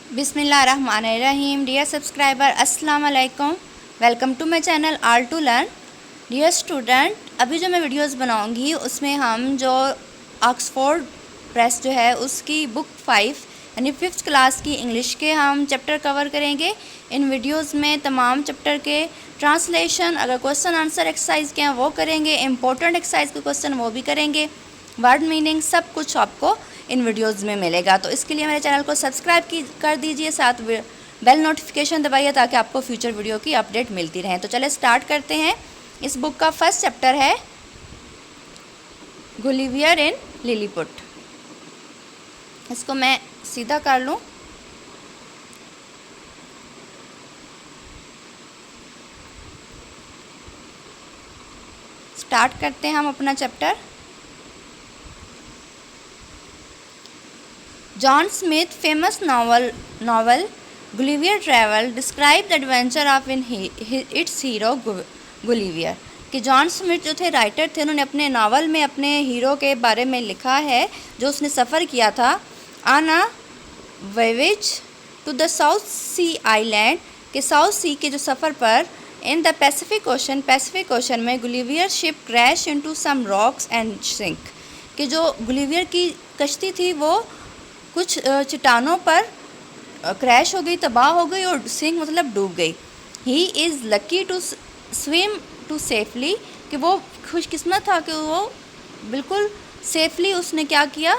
बिस्मिल्लाहिर्रहमानिर्रहीम। Dear subscriber, अस्सलाम वालेकुम। Welcome to my channel all to learn. Dear student, अभी जो मैं वीडियोस बनाऊंगी उसमें हम जो ऑक्सफोर्ड प्रेस जो है उसकी बुक 5 यानी 5th क्लास की इंग्लिश के हम चैप्टर कवर करेंगे। इन वीडियोस में तमाम चैप्टर के ट्रांसलेशन, अगर क्वेश्चन आंसर एक्सरसाइज के हैं वो करेंगे, इम्पोर्टेंट एक्सरसाइज के क्वेश्चन वो भी करेंगे, वर्ड मीनिंग सब कुछ आपको इन वीडियोस में मिलेगा। तो इसके लिए मेरे चैनल को सब्सक्राइब कर दीजिए, साथ बेल नोटिफिकेशन दबाइए ताकि आपको फ्यूचर वीडियो की अपडेट मिलती रहे। तो चले स्टार्ट करते हैं। इस बुक का फर्स्ट चैप्टर है गुलिवियर इन लिलीपुट। इसको मैं सीधा कर लूँ। स्टार्ट करते हैं हम अपना chapter. John Smith famous novel Gulliver Travel described the adventure of its hero Gulliver। कि जॉन स्मिथ जो थे राइटर थे, उन्होंने अपने नावल में अपने हीरो के बारे में लिखा है जो उसने सफ़र किया था on a voyage to the South Sea island, के साउथ सी के जो सफ़र पर इन द पैसिफिक ओशन में Gulliver ship crash into some rocks and sink. कि जो गुलिवियर की कश्ती थी वो कुछ चट्टानों पर क्रैश हो गई, तबाह हो गई और सिंक मतलब डूब गई। He is lucky to swim to safely, कि वो खुशकिस्मत था कि वो बिल्कुल सेफली उसने क्या किया,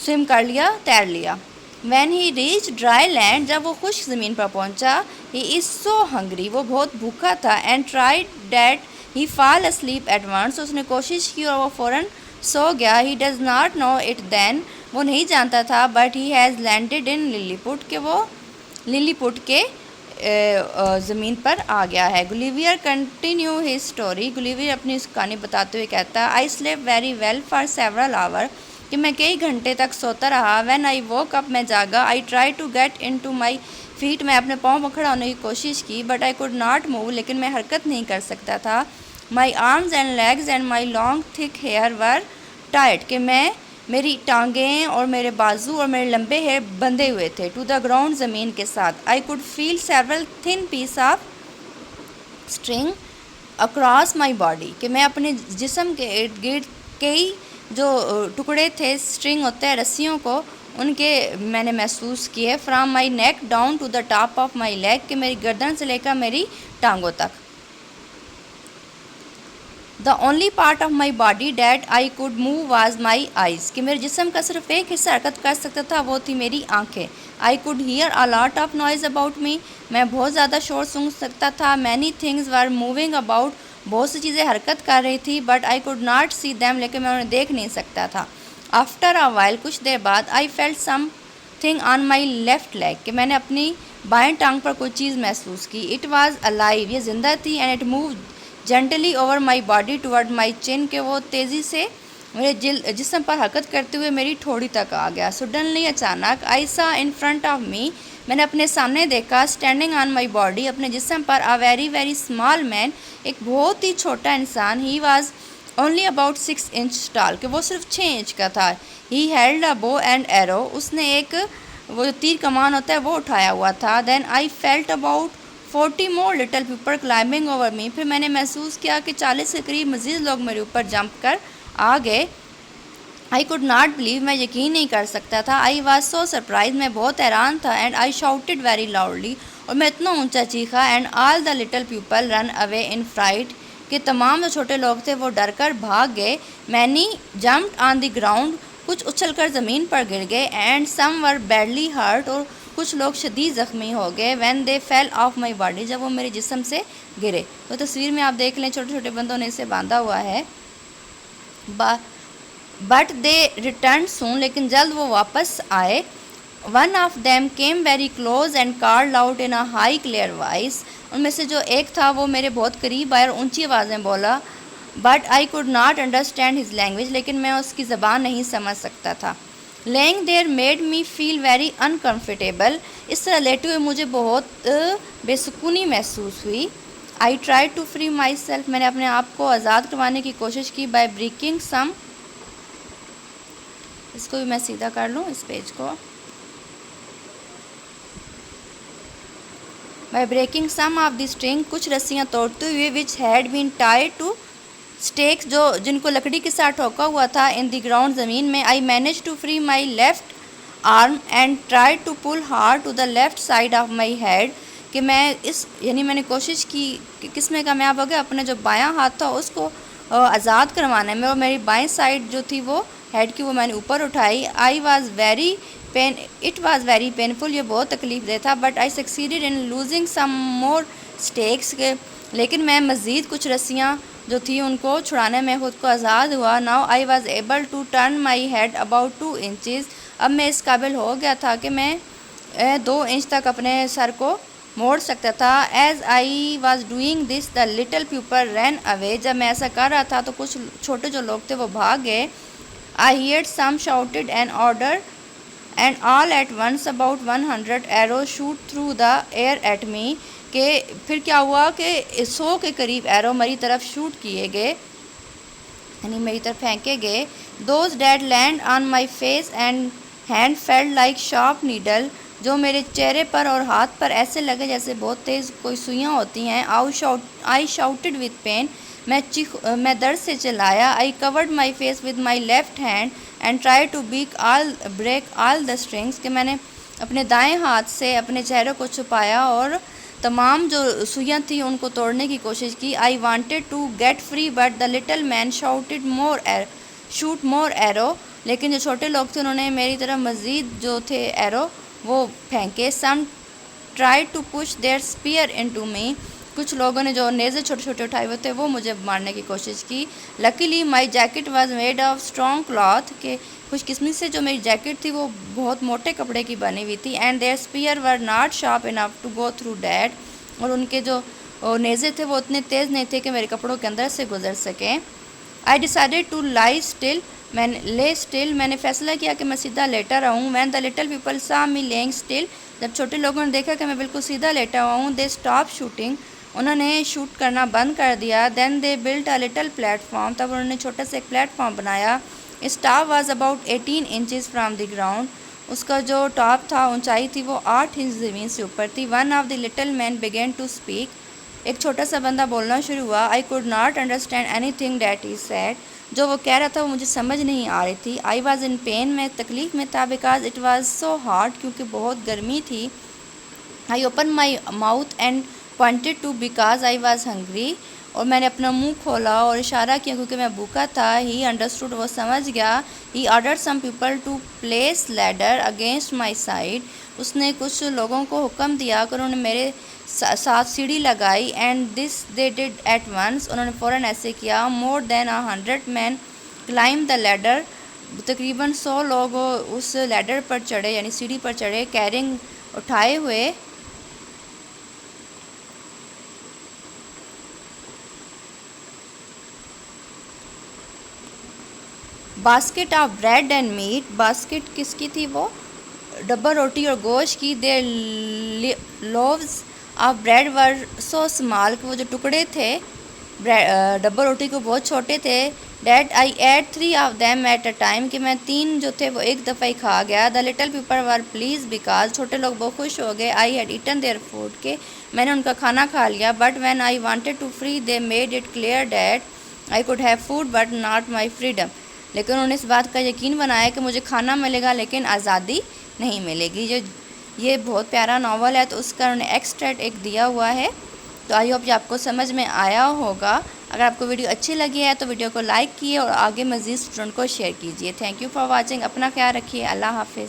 स्विम कर लिया, तैर लिया। When he reach dry land, जब वो खुश्क ज़मीन पर पहुंचा, ही इज़ सो हंग्री, वो बहुत भूखा था। And tried that he fall asleep at once, उसने कोशिश की और वो फ़ौरन सो गया। He does not know it then, वो नहीं जानता था। But he has landed in Lilliput, के वो लिलीपुट के ज़मीन पर आ गया है। Gulliver continue his story, Gulliver अपनी इस कहानी बताते हुए कहता है, I slept very well for several hour, कि मैं कई घंटे तक सोता रहा। व्हेन आई वोक अप, मैं जागा। I try to get in to my feet, मैं अपने पाँव में खड़ा होने की कोशिश की। But I could not move, लेकिन मैं हरकत नहीं कर सकता था। My arms and legs and my long thick hair were tight, कि मेरी टांगें और मेरे बाजू और मेरे लंबे हेयर बंधे हुए थे टू द ग्राउंड, ज़मीन के साथ। I could feel several thin piece of string across my body, कि मैं अपने जिस्म के इर्द गिर्द कई जो टुकड़े थे, स्ट्रिंग होते हैं रस्सियों को, उनके मैंने महसूस किए। From my neck down to the top of my leg, कि मेरी गर्दन से लेकर मेरी टांगों तक। The only part of my body that I could move was my eyes, कि मेरे जिस्म का सिर्फ एक हिस्सा हरकत कर सकता था, वो थी मेरी आंखें। I could hear a lot of noise about me, मैं बहुत ज़्यादा शोर सुन सकता था। Many things were moving about, बहुत सी चीज़ें हरकत कर रही थी। But I could not see them, लेकिन मैं उन्हें देख नहीं सकता था। आफ्टर अ वाइल, कुछ देर बाद, I felt something on my left leg, कि मैंने अपनी बाएं टांग पर कोई चीज़ महसूस की। इट वॉज अलाइव, ये जिंदा थी। And it move gently over my body toward my chin, के वो तेज़ी से मेरे जिस्म पर हरकत करते हुए मेरी ठोड़ी तक आ गया। सडनली, अचानक, आई सा इन फ्रंट ऑफ मी, मैंने अपने सामने देखा, स्टैंडिंग ऑन माई बॉडी, अपने जिस्म पर, a very very small man, एक बहुत ही छोटा इंसान। He was only about 6 inch toll, कि वो सिर्फ 6 इंच का था। He held a bow and arrow, उसने एक वो जो तीर कमान होता है वो उठाया हुआ था। Then I felt about 40 more little people climbing over me, फिर मैंने महसूस किया कि 40 के करीब मज़ीद लोग मेरे ऊपर जंप कर आ गए। आई कुड नॉट बिलीव, मैं यकीन नहीं कर सकता था। आई वॉज सो सरप्राइज, मैं बहुत हैरान था। And I shouted very loudly, और मैं इतना ऊंचा चीखा। And all the little people run away in fright, कि तमाम जो छोटे लोग थे वो डर कर भाग गए। Many jumped on the ground, कुछ उछलकर ज़मीन पर गिर गए। And some were badly hurt, और कुछ लोग शदीद ज़ख्मी हो गए। When they fell off my body, जब वो मेरे जिस्म से गिरे। तो तस्वीर में आप देख लें, छोटे छोटे बंदों ने इसे बांधा हुआ है। बट दे रिटर्न सून, लेकिन जल्द वो वापस आए। One of them came very close and called out in a high clear voice, उनमें से जो एक था वो मेरे बहुत करीब आया और ऊंची आवाज़ में बोला। But I could not understand his language, लेकिन मैं उसकी ज़बान नहीं समझ सकता था। Lying there made me feel very uncomfortable, इस तरह लेटे हुए मुझे बहुत बेसुकूनी महसूस हुई। I try to free my self, मैंने अपने आप को आज़ाद करवाने की कोशिश की। बाय ब्रेकिंग सम, इसको भी मैं सीधा कर लूँ इस पेज को। By breaking some of the string, कुछ रस्सियाँ तोड़ते हुए, which had been tied to stakes, जो जिनको लकड़ी के साथ ठोका हुआ था, इन द ग्राउंड ज़मीन में। I manage to free my left arm and try to pull hard to the left side of my head, कि मैं इस यानी मैंने कोशिश की कि किस में कामयाब हो गया, अपने जो बायां हाथ था उसको आज़ाद करवाने में, और मेरी बाएं साइड जो थी वो हेड की वो मैंने ऊपर उठाई। इट वॉज़ वेरी पेनफुल, ये बहुत तकलीफ दे था, but I succeeded in loosing some more stakes के, लेकिन मैं मज़ीद कुछ रस्सियाँ जो थी उनको छुड़ाने में ख़ुद को आज़ाद हुआ। Now I was able to turn my head about 2 inches, अब मैं इस काबिल हो गया था कि मैं 2 इंच तक अपने सर को मोड़ सकता था। As I was doing this the little people ran away, जब मैं ऐसा कर रहा था तो कुछ छोटे जो लोग थे वो भाग गए। I heard some shouted an order and all at once about 100 arrow shoot through the air at me, के फिर क्या हुआ कि 100 के करीब एरो मेरी तरफ शूट किए गए, यानी मेरी तरफ फेंके गए। Those that land on my face and hand felt like sharp needle, जो मेरे चेहरे पर और हाथ पर ऐसे लगे जैसे बहुत तेज़ कोई सुइयाँ होती हैं। आई शाउटेड विद पेन, मैं दर्द से चिल्लाया। I covered my face with my left hand and try to break all the strings, कि मैंने अपने दाएं हाथ से अपने चेहरे को छुपाया और तमाम जो सुइयाँ थी उनको तोड़ने की कोशिश की। I wanted to get free but the little man shoot more arrow, लेकिन जो छोटे लोग थे उन्होंने मेरी तरफ मज़ीद जो थे एरो वो फेंके। Some try to push their spear into me, कुछ लोगों ने जो नेज़े छोटे छोटे उठाए हुए थे वो मुझे मारने की कोशिश की। Luckily my jacket was made of strong cloth, के खुशकिस्मती से जो मेरी जैकेट थी वो बहुत मोटे कपड़े की बनी हुई थी। And their spear were not sharp enough to go through that, और उनके जो नेज़े थे वो उतने तेज़ नहीं थे कि मेरे कपड़ों के अंदर से गुजर सकें। I decided to lie still, मैंने फ़ैसला किया कि मैं सीधा लेटा रहूँ। वैन द लिटल पीपल सा मी लेइंग स्टिल, जब छोटे लोगों ने देखा कि मैं बिल्कुल सीधा लेटा हुआ हूँ, दे स्टॉप शूटिंग, उन्होंने शूट करना बंद कर दिया। Then they built a little platform, तब उन्होंने छोटा सा एक प्लेटफॉर्म बनाया। Its top was about 18 inches from the ground, उसका जो टॉप था ऊंचाई थी वो 8 इंच ज़मीन से ऊपर थी। One of the little man began to speak, एक छोटा सा बंदा बोलना शुरू हुआ। I could not understand anything that he said, जो वो कह रहा था वो मुझे समझ नहीं आ रही थी। आई वॉज़ इन पेन, मैं तकलीफ़ में था। Because it was so hot, क्योंकि बहुत गर्मी थी। I open my mouth and pointed to because I was hungry, और मैंने अपना मुंह खोला और इशारा किया क्योंकि मैं भूखा था। ही अंडरस्टूड, वो समझ गया। He ordered some people to place ladder against my side, उसने कुछ लोगों को हुक्म दिया कि उन्होंने मेरे साथ सीढ़ी लगाई। And this they did at once, उन्होंने फ़ौरन ऐसे किया। More than 100 man climb the ladder, तकरीबन 100 लोग उस लैडर पर चढ़े, यानी सीढ़ी पर चढ़े, कैरिंग, उठाए हुए basket of bread and meat, basket किसकी थी वो, डब्बा रोटी और गोश्त की। Their loaves of bread were so small, कि वो जो टुकड़े थे डब्बा रोटी को बहुत छोटे थे। That I ate 3 of them at a time, कि मैं 3 जो थे वो एक दफ़ा ही खा गया। The little people were pleased because, छोटे लोग बहुत खुश हो गए। I had eaten their food, के मैंने उनका खाना खा लिया। But when I wanted to free they made it clear that I could have food but not my freedom, लेकिन उन्होंने इस बात का यकीन बनाया कि मुझे खाना मिलेगा लेकिन आज़ादी नहीं मिलेगी। जो ये बहुत प्यारा नावल है तो उसका उन्होंने एक्सट्रैक्ट एक दिया हुआ है। तो आई होप ये आपको समझ में आया होगा। अगर आपको वीडियो अच्छी लगी है तो वीडियो को लाइक कीजिए और आगे मज़ीद स्टूडेंट को शेयर कीजिए। Thank you for watching. अपना ख्याल रखिए। अल्लाह हाफिज़।